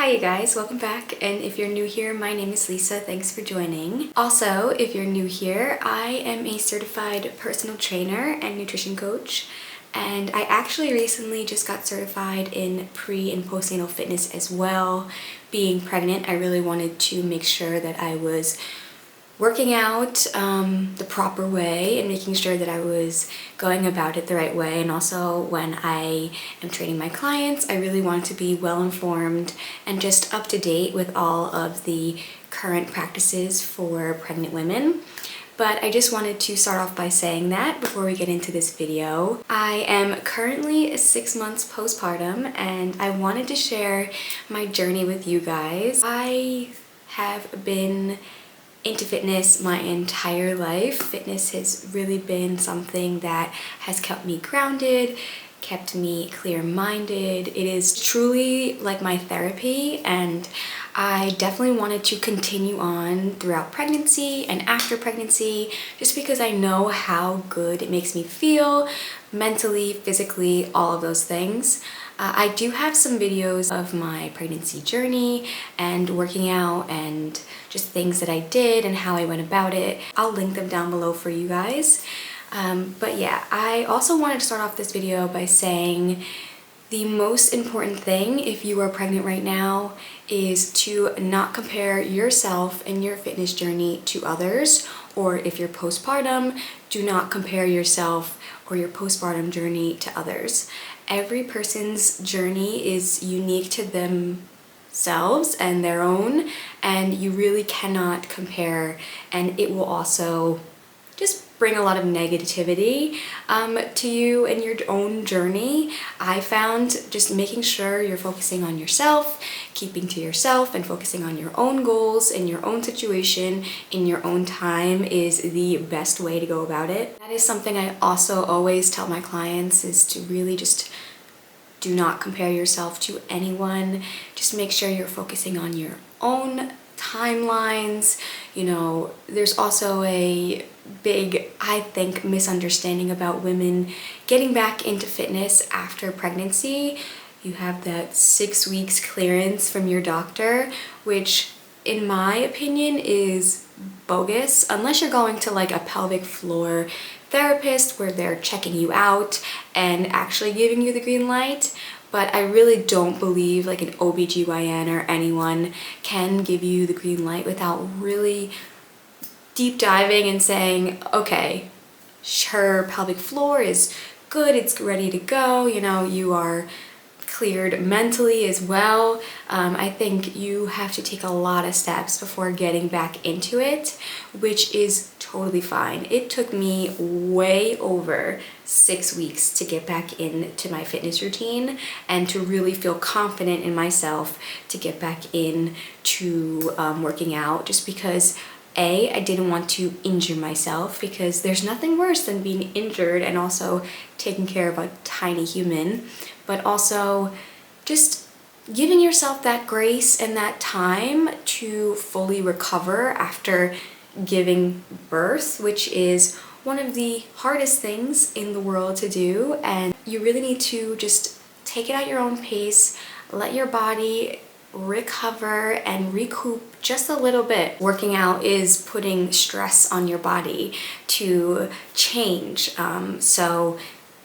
Hi you guys, welcome back, and if you're new here, my name is Lisa. Thanks for joining. Also, if you're new here, I am a certified personal trainer and nutrition coach, and I actually recently just got certified in pre and postnatal fitness as well. Being pregnant, I really wanted to make sure that I was working out the proper way and making sure that I was going about it the right way. And also when I am training my clients, I really want to be well informed and just up to date with all of the current practices for pregnant women. But I just wanted to start off by saying that before we get into this video. I am currently 6 months postpartum, and I wanted to share my journey with you guys. I have been into fitness my entire life. Fitness has really been something that has kept me grounded, kept me clear-minded. It is truly like my therapy, and I definitely wanted to continue on throughout pregnancy and after pregnancy, just because I know how good it makes me feel mentally, physically, all of those things. I do have some videos of my pregnancy journey and working out and just things that I did and how I went about it. I'll link them down below for you guys. But yeah, I also wanted to start off this video by saying the most important thing if you are pregnant right now is to not compare yourself and your fitness journey to others, or if you're postpartum, do not compare yourself or your postpartum journey to others. Every person's journey is unique to themselves and their own, and you really cannot compare, and it will also just bring a lot of negativity to you and your own journey. I found just making sure you're focusing on yourself, keeping to yourself, and focusing on your own goals in your own situation in your own time is the best way to go about it. That is something I also always tell my clients, is to really just do not compare yourself to anyone. Just make sure you're focusing on your own timelines. You know, there's also a big, I think, misunderstanding about women getting back into fitness after pregnancy. You have that 6 weeks clearance from your doctor, which in my opinion is bogus, unless you're going to like a pelvic floor therapist where they're checking you out and actually giving you the green light. But I really don't believe like an OBGYN or anyone can give you the green light without really deep diving and saying, okay, her pelvic floor is good, it's ready to go, you know, you are cleared mentally as well. I think you have to take a lot of steps before getting back into it, which is totally fine. It took me way over 6 weeks to get back into my fitness routine and to really feel confident in myself to get back into working out, just because I didn't want to injure myself, because there's nothing worse than being injured and also taking care of a tiny human, but also just giving yourself that grace and that time to fully recover after giving birth, which is one of the hardest things in the world to do. And you really need to just take it at your own pace, let your body recover and recoup just a little bit. Working out is putting stress on your body to change. So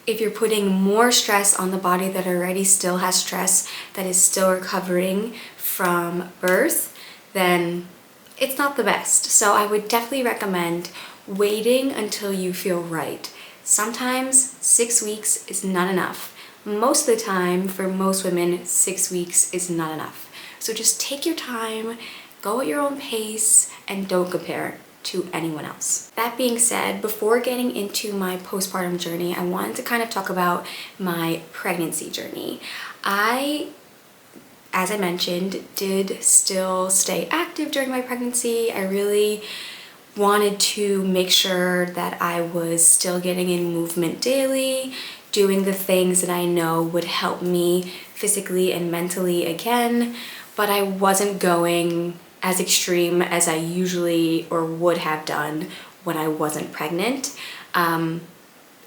if you're putting more stress on the body that already still has stress, that is still recovering from birth, then it's not the best. So I would definitely recommend waiting until you feel right. Sometimes 6 weeks is not enough. Most of the time, for most women, 6 weeks is not enough. So just take your time, go at your own pace, and don't compare to anyone else. That being said, before getting into my postpartum journey, I wanted to kind of talk about my pregnancy journey. As I mentioned, did still stay active during my pregnancy. I really wanted to make sure that I was still getting in movement daily, doing the things that I know would help me physically and mentally again, but I wasn't going as extreme as I usually or would have done when I wasn't pregnant.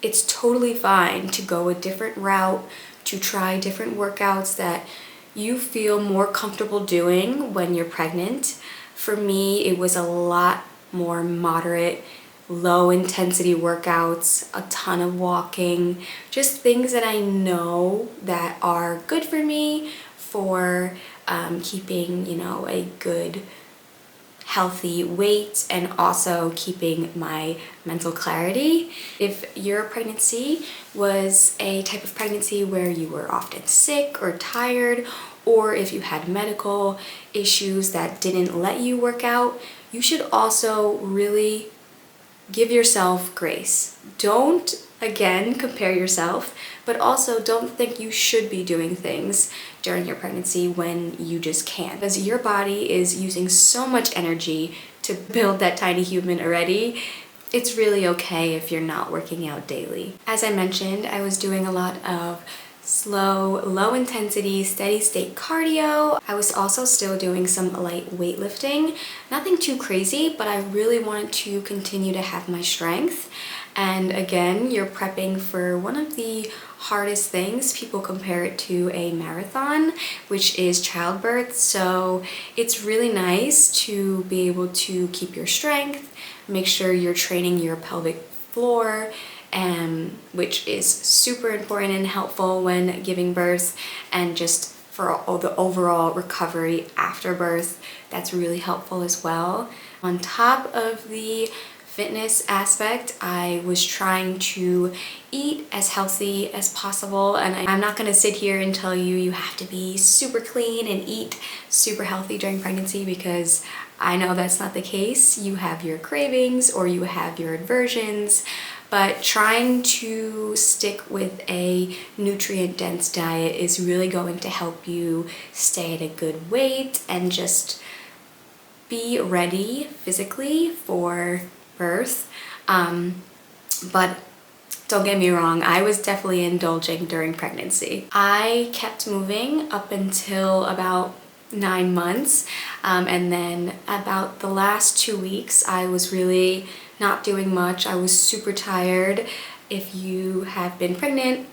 It's totally fine to go a different route, to try different workouts that you feel more comfortable doing when you're pregnant. For me, it was a lot more moderate, low intensity workouts, a ton of walking, just things that I know that are good for me for keeping, a good healthy weight and also keeping my mental clarity. If your pregnancy was a type of pregnancy where you were often sick or tired, or if you had medical issues that didn't let you work out, you should also really give yourself grace. Don't, again, compare yourself, but also don't think you should be doing things during your pregnancy when you just can't. Because your body is using so much energy to build that tiny human already. It's really okay if you're not working out daily. As I mentioned, I was doing a lot of slow, low intensity, steady state cardio. I was also still doing some light weightlifting. Nothing too crazy, but I really wanted to continue to have my strength. And again, you're prepping for one of the hardest things. People compare it to a marathon, which is childbirth. So it's really nice to be able to keep your strength, make sure you're training your pelvic floor, which is super important and helpful when giving birth, and just for all the overall recovery after birth, that's really helpful as well. On top of the fitness aspect, I was trying to eat as healthy as possible, and I'm not going to sit here and tell you you have to be super clean and eat super healthy during pregnancy, because I know that's not the case. You have your cravings or you have your aversions, but trying to stick with a nutrient-dense diet is really going to help you stay at a good weight and just be ready physically for birth. But don't get me wrong, I was definitely indulging during pregnancy. I kept moving up until about 9 months, and then about the last 2 weeks I was really not doing much. I was super tired. If you have been pregnant,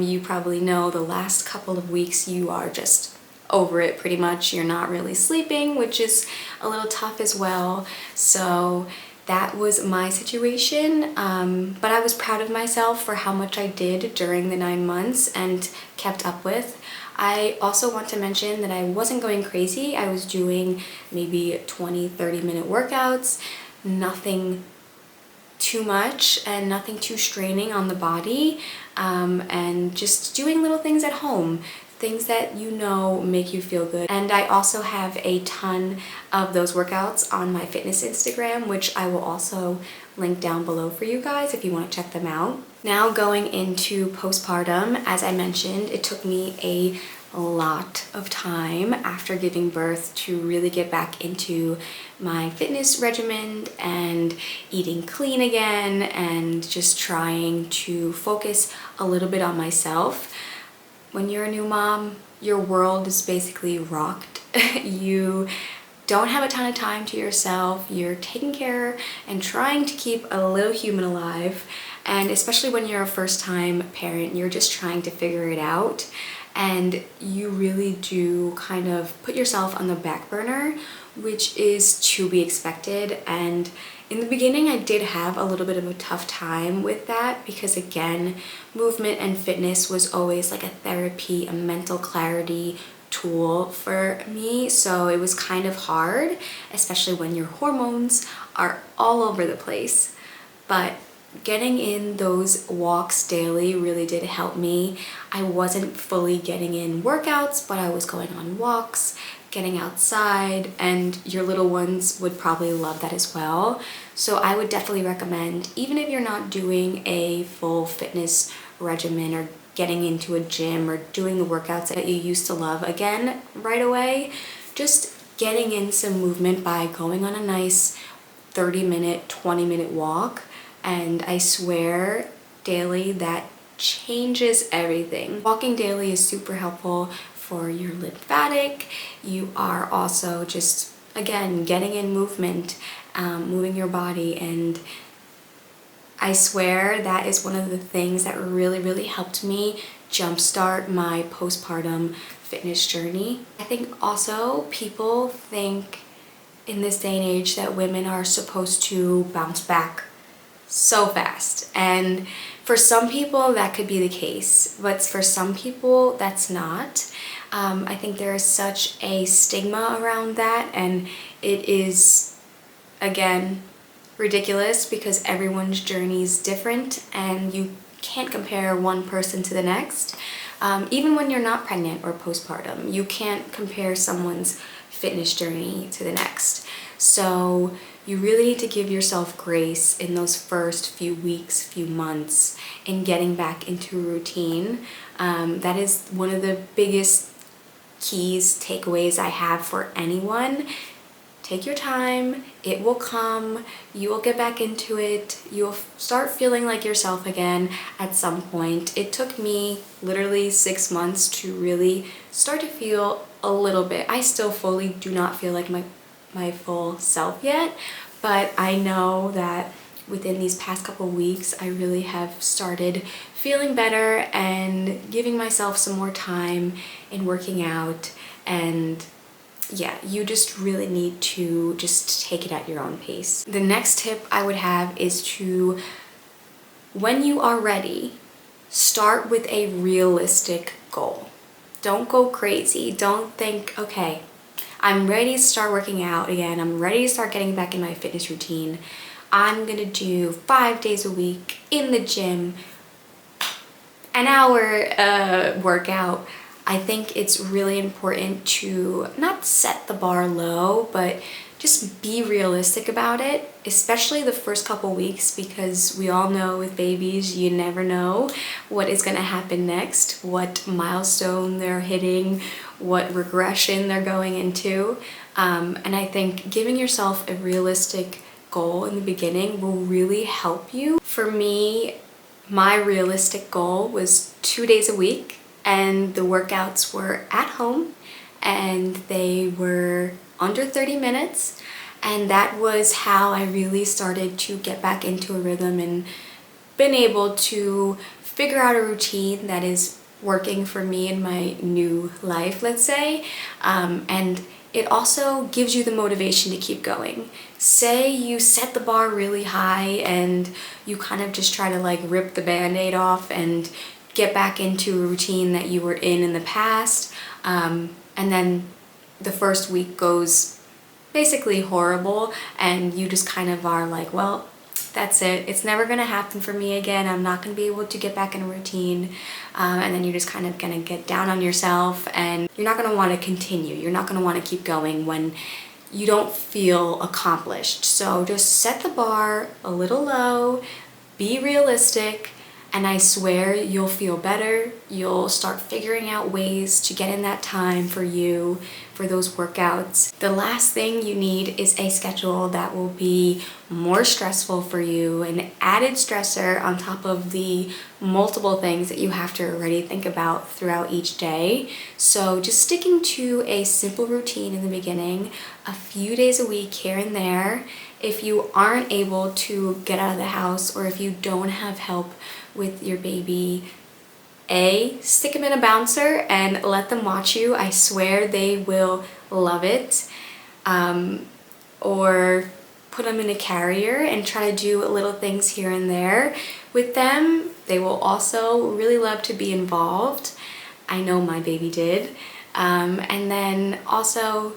you probably know the last couple of weeks you are just over it pretty much. You're not really sleeping, which is a little tough as well. So that was my situation, but I was proud of myself for how much I did during the 9 months and kept up with. I also want to mention that I wasn't going crazy. I was doing maybe 20-30 minute workouts, nothing too much and nothing too straining on the body, and just doing little things at home, things that make you feel good. And I also have a ton of those workouts on my fitness Instagram, which I will also link down below for you guys if you want to check them out. Now going into postpartum, as I mentioned, it took me a lot of time after giving birth to really get back into my fitness regimen and eating clean again, and just trying to focus a little bit on myself. When you're a new mom, your world is basically rocked. You don't have a ton of time to yourself. You're taking care and trying to keep a little human alive. And especially when you're a first-time parent, you're just trying to figure it out. And you really do kind of put yourself on the back burner, which is to be expected. And in the beginning, I did have a little bit of a tough time with that, because again, movement and fitness was always like a therapy, a mental clarity tool for me. So it was kind of hard, especially when your hormones are all over the place. But getting in those walks daily really did help me. I wasn't fully getting in workouts, but I was going on walks, getting outside, and your little ones would probably love that as well. So I would definitely recommend, even if you're not doing a full fitness regimen or getting into a gym or doing the workouts that you used to love again right away, just getting in some movement by going on a nice 30-minute, 20-minute walk. And I swear, daily, that changes everything. Walking daily is super helpful for your lymphatic. You are also just, again, getting in movement, moving your body, and I swear that is one of the things that really, really helped me jumpstart my postpartum fitness journey. I think also people think in this day and age that women are supposed to bounce back so fast. And for some people that could be the case, but for some people that's not. I think there is such a stigma around that, and it is, again, ridiculous because everyone's journey is different and you can't compare one person to the next. Even when you're not pregnant or postpartum, you can't compare someone's fitness journey to the next. So you really need to give yourself grace in those first few weeks, few months in getting back into a routine. That is one of the biggest keys, takeaways I have for anyone. Take your time, it will come, you will get back into it, you'll start feeling like yourself again at some point. It took me literally 6 months to really start to feel a little bit. I still fully do not feel like my full self yet, but I know that within these past couple weeks, I really have started feeling better and giving myself some more time in working out. And yeah, you just really need to just take it at your own pace. The next tip I would have is to, when you are ready, start with a realistic goal. Don't go crazy. Don't think, okay, I'm ready to start working out again. I'm ready to start getting back in my fitness routine. I'm gonna do 5 days a week in the gym, an hour workout. I think it's really important to not set the bar low, but just be realistic about it, especially the first couple weeks, because we all know with babies, you never know what is gonna happen next, what milestone they're hitting, what regression they're going into. And I think giving yourself a realistic goal in the beginning will really help you. For me, my realistic goal was 2 days a week, and the workouts were at home and they were under 30 minutes. And that was how I really started to get back into a rhythm and been able to figure out a routine that is working for me in my new life, let's say. And it also gives you the motivation to keep going. Say you set the bar really high and you kind of just try to like rip the band-aid off and get back into a routine that you were in the past, and then the first week goes basically horrible and you just kind of are like, well, that's it, it's never gonna happen for me again, I'm not gonna be able to get back in a routine, and then you're just kind of gonna get down on yourself and you're not gonna want to continue, you're not gonna want to keep going when you don't feel accomplished. So just set the bar a little low, be realistic, and I swear you'll feel better. You'll start figuring out ways to get in that time for you, for those workouts. The last thing you need is a schedule that will be more stressful for you, an added stressor on top of the multiple things that you have to already think about throughout each day. So just sticking to a simple routine in the beginning, a few days a week here and there. If you aren't able to get out of the house or if you don't have help with your baby, stick them in a bouncer and let them watch you. I swear they will love it. Or put them in a carrier and try to do little things here and there with them. They will also really love to be involved. I know my baby did. And then also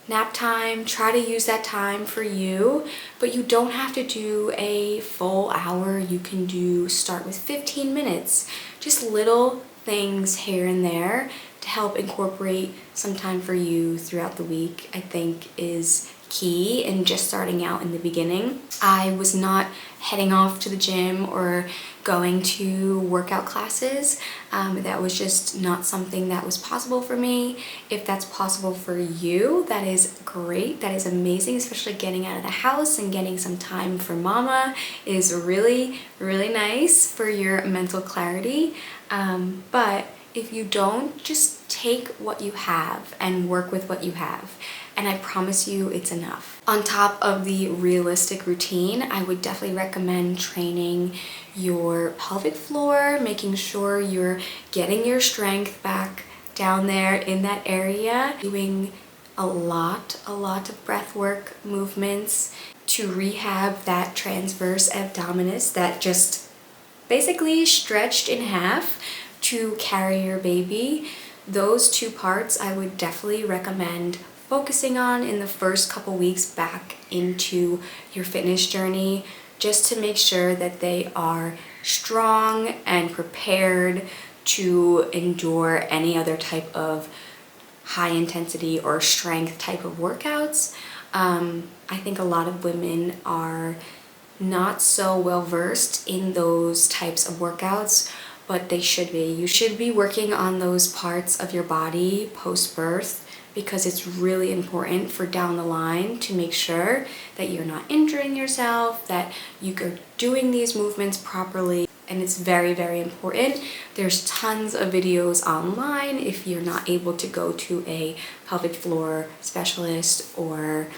nap time, try to use that time for you, but you don't have to do a full hour. You can start with 15 minutes, just little things here and there to help incorporate some time for you throughout the week, I think is key in just starting out in the beginning. I was not heading off to the gym or going to workout classes. That was just not something that was possible for me. If that's possible for you, that is great. That is amazing, especially getting out of the house and getting some time for mama is really, really nice for your mental clarity. But if you don't, just take what you have and work with what you have. And I promise you it's enough. On top of the realistic routine, I would definitely recommend training your pelvic floor, making sure you're getting your strength back down there in that area, doing a lot of breath work movements to rehab that transverse abdominis that just basically stretched in half to carry your baby. Those two parts I would definitely recommend focusing on in the first couple weeks back into your fitness journey, just to make sure that they are strong and prepared to endure any other type of high intensity or strength type of workouts. I think a lot of women are not so well versed in those types of workouts, but they should be. You should be working on those parts of your body post-birth because it's really important for down the line to make sure that you're not injuring yourself, that you are doing these movements properly. And it's very, very important. There's tons of videos online if you're not able to go to a pelvic floor specialist or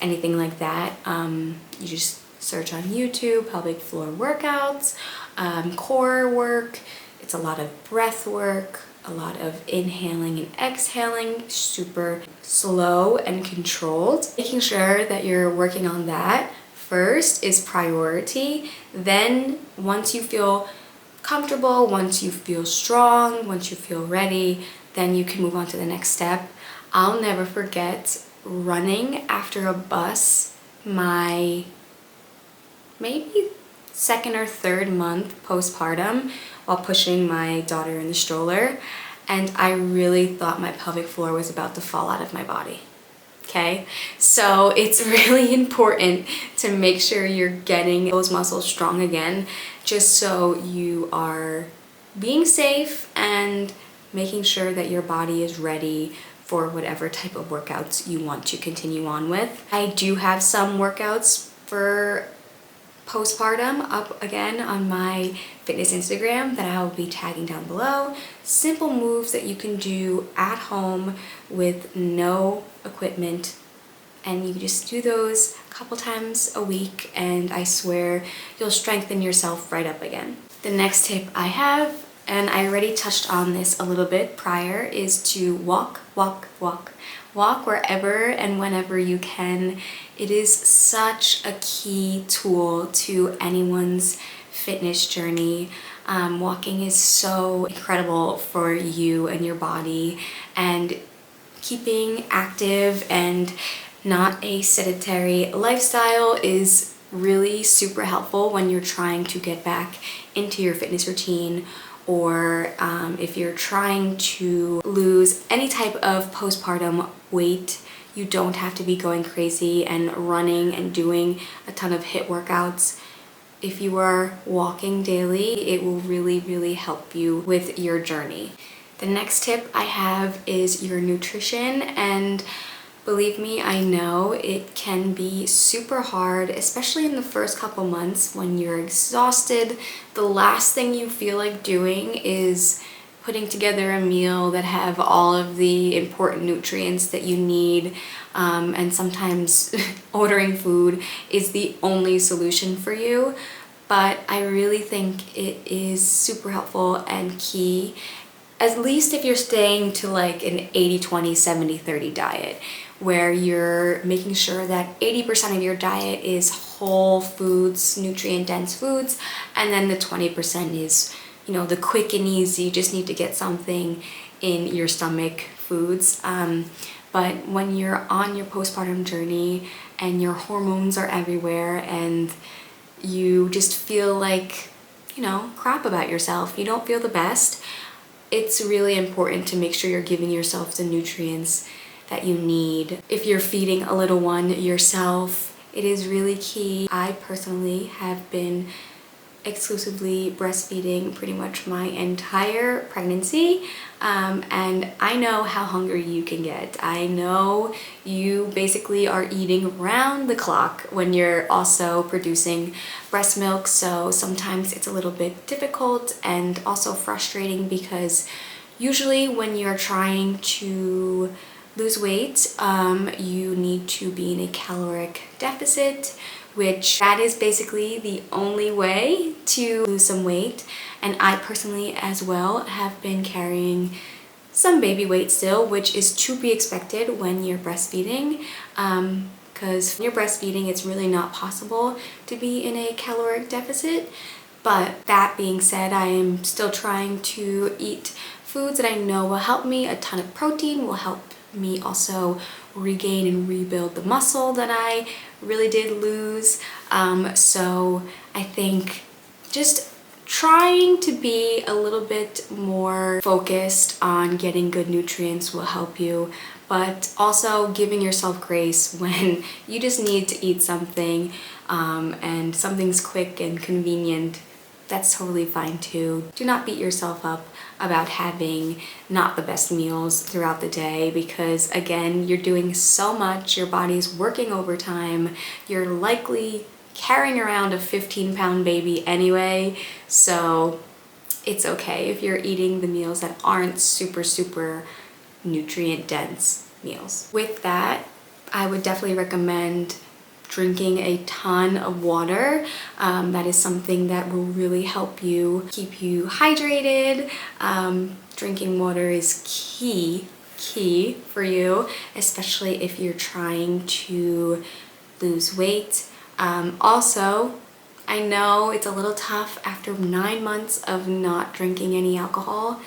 anything like that. You just search on YouTube, pelvic floor workouts, core work. It's a lot of breath work, a lot of inhaling and exhaling, super slow and controlled. Making sure that you're working on that first is priority. Then once you feel comfortable, once you feel strong, once you feel ready, then you can move on to the next step. I'll never forget running after a bus my maybe second or third month postpartum while pushing my daughter in the stroller, and I really thought my pelvic floor was about to fall out of my body. Okay, so it's really important to make sure you're getting those muscles strong again, just so you are being safe and making sure that your body is ready for whatever type of workouts you want to continue on with. I do have some workouts for postpartum up again on my fitness Instagram that I'll be tagging down below. Simple moves that you can do at home with no equipment, and you just do those a couple times a week, and I swear you'll strengthen yourself right up again. The next tip I have, and I already touched on this a little bit prior, is to walk wherever and whenever you can. It is such a key tool to anyone's fitness journey. Walking is so incredible for you and your body, and keeping active and not a sedentary lifestyle is really super helpful when you're trying to get back into your fitness routine, or if you're trying to lose any type of postpartum weight. You don't have to be going crazy and running and doing a ton of HIIT workouts. If you are walking daily, it will really, really help you with your journey. The next tip I have is your nutrition, and believe me, I know it can be super hard, especially in the first couple months when you're exhausted. The last thing you feel like doing is putting together a meal that have all of the important nutrients that you need, and sometimes ordering food is the only solution for you. But I really think it is super helpful and key, at least if you're staying to like an 80-20, 70-30 diet, where you're making sure that 80% of your diet is whole foods, nutrient-dense foods, and then the 20% is, you know, the quick and easy, just need to get something in your stomach foods. But when you're on your postpartum journey and your hormones are everywhere and you just feel like, you know, crap about yourself, you don't feel the best, it's really important to make sure you're giving yourself the nutrients that you need. If you're feeding a little one yourself, it is really key. I personally have been exclusively breastfeeding pretty much my entire pregnancy, and I know how hungry you can get. I know you basically are eating round the clock when you're also producing breast milk, so sometimes it's a little bit difficult and also frustrating, because usually when you're trying to lose weight, you need to be in a caloric deficit, which that is basically the only way to lose some weight. And I personally as well have been carrying some baby weight still, which is to be expected when you're breastfeeding. Because when you're breastfeeding, it's really not possible to be in a caloric deficit. But that being said, I am still trying to eat foods that I know will help me. A ton of protein will help me also regain and rebuild the muscle that I really did lose. So I think just trying to be a little bit more focused on getting good nutrients will help you, but also giving yourself grace when you just need to eat something and something's quick and convenient. That's totally fine too. Do not beat yourself up about having not the best meals throughout the day, because again, you're doing so much, your body's working overtime, you're likely carrying around a 15-pound baby anyway, so it's okay if you're eating the meals that aren't super nutrient dense meals. With that, I would definitely recommend drinking a ton of water. That is something that will really help you keep you hydrated. Drinking water is key for you, especially if you're trying to lose weight. Also, I know it's a little tough after 9 months of not drinking any alcohol.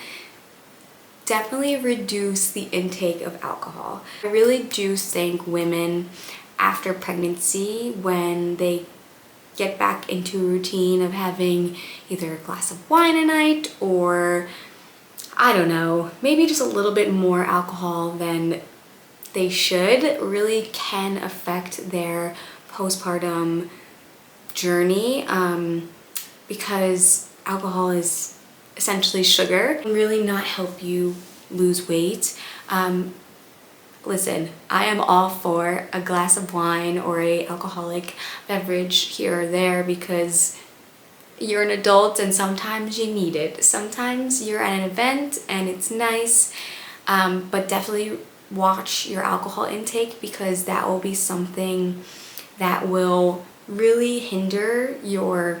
Definitely reduce the intake of alcohol. I really do think women after pregnancy, when they get back into a routine of having either a glass of wine a night or, I don't know, maybe just a little bit more alcohol than they should, really can affect their postpartum journey, because alcohol is essentially sugar and really not help you lose weight. Listen, I am all for a glass of wine or a alcoholic beverage here or there because you're an adult and sometimes you need it. Sometimes you're at an event and it's nice, but definitely watch your alcohol intake, because that will be something that will really hinder your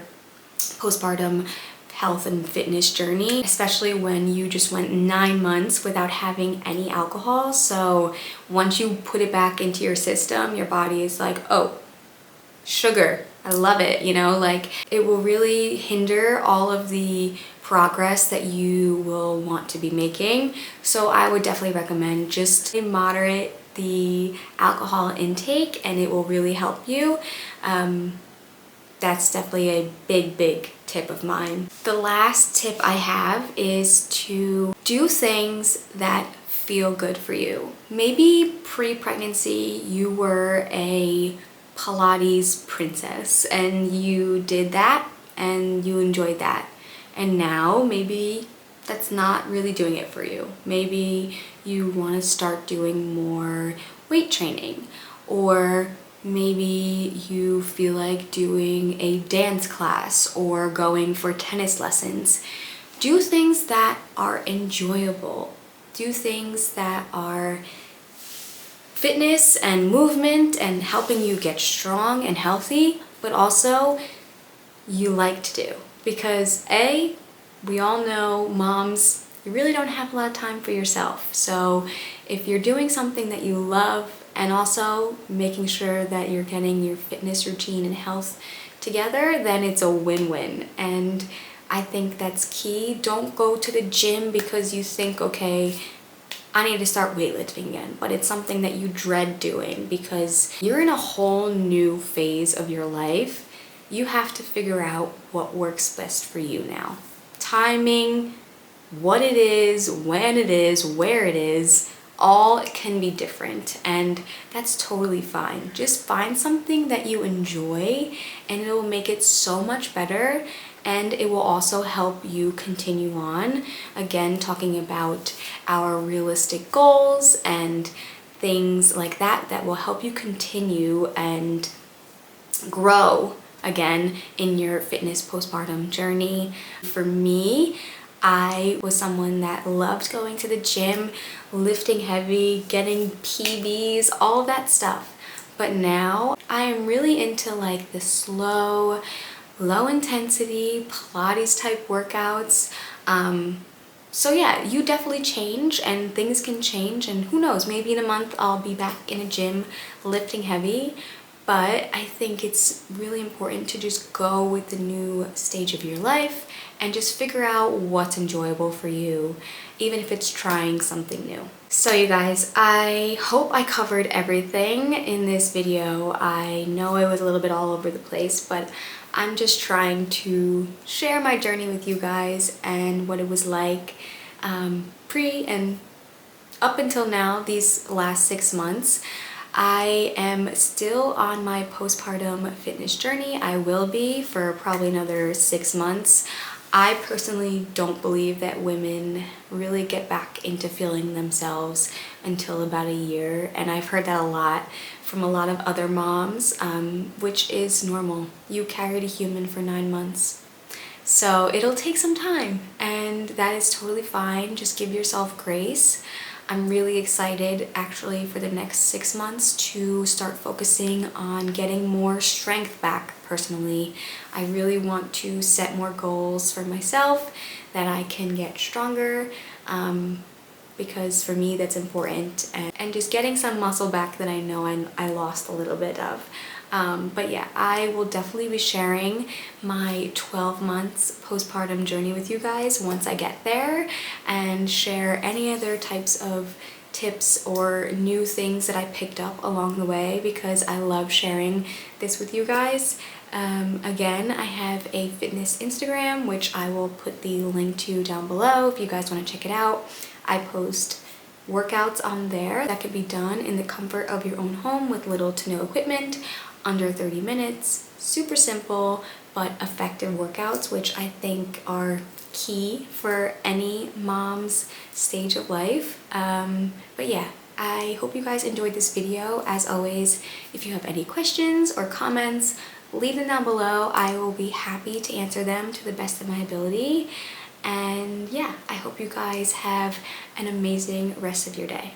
postpartum health and fitness journey, especially when you just went 9 months without having any alcohol. So once you put it back into your system, your body is like, oh, sugar, I love it, you know, like it will really hinder all of the progress that you will want to be making. So I would definitely recommend just moderate the alcohol intake and it will really help you. That's definitely a big tip of mine. The last tip I have is to do things that feel good for you. Maybe pre-pregnancy you were a Pilates princess and you did that and you enjoyed that. And now maybe that's not really doing it for you. Maybe you want to start doing more weight training, or maybe you feel like doing a dance class or going for tennis lessons. Do things that are enjoyable. Do things that are fitness and movement and helping you get strong and healthy, but also you like to do. Because we all know moms, you really don't have a lot of time for yourself. So if you're doing something that you love and also making sure that you're getting your fitness routine and health together, then it's a win-win. And I think that's key. Don't go to the gym because you think, okay, I need to start weightlifting again, but it's something that you dread doing because you're in a whole new phase of your life. You have to figure out what works best for you now. Timing, what it is, when it is, where it is, all can be different, and that's totally fine. Just find something that you enjoy and it will make it so much better, and it will also help you continue on. Again, talking about our realistic goals and things like that that will help you continue and grow again in your fitness postpartum journey. For me, I was someone that loved going to the gym, lifting heavy, getting PBs, all of that stuff. But now I am really into like the slow, low intensity Pilates type workouts. So yeah, you definitely change and things can change, and who knows, maybe in a month I'll be back in a gym lifting heavy. But I think it's really important to just go with the new stage of your life and just figure out what's enjoyable for you, even if it's trying something new. So you guys, I hope I covered everything in this video. I know I was a little bit all over the place, but I'm just trying to share my journey with you guys and what it was like pre and up until now, these last 6 months. I am still on my postpartum fitness journey. I will be for probably another 6 months. I personally don't believe that women really get back into feeling themselves until about a year, and I've heard that a lot from a lot of other moms, which is normal. You carried a human for 9 months. So it'll take some time, and that is totally fine. Just give yourself grace. I'm really excited actually for the next 6 months to start focusing on getting more strength back personally. I really want to set more goals for myself that I can get stronger, because for me that's important, and just getting some muscle back that I know I lost a little bit of. But yeah, I will definitely be sharing my 12 months postpartum journey with you guys once I get there, and share any other types of tips or new things that I picked up along the way, because I love sharing this with you guys. Again, I have a fitness Instagram, which I will put the link to down below if you guys want to check it out. I post workouts on there that can be done in the comfort of your own home with little to no equipment, under 30 minutes, super simple but effective workouts, which I think are key for any mom's stage of life. But yeah, I hope you guys enjoyed this video. As always, if you have any questions or comments, leave them down below. I will be happy to answer them to the best of my ability. And yeah, I hope you guys have an amazing rest of your day.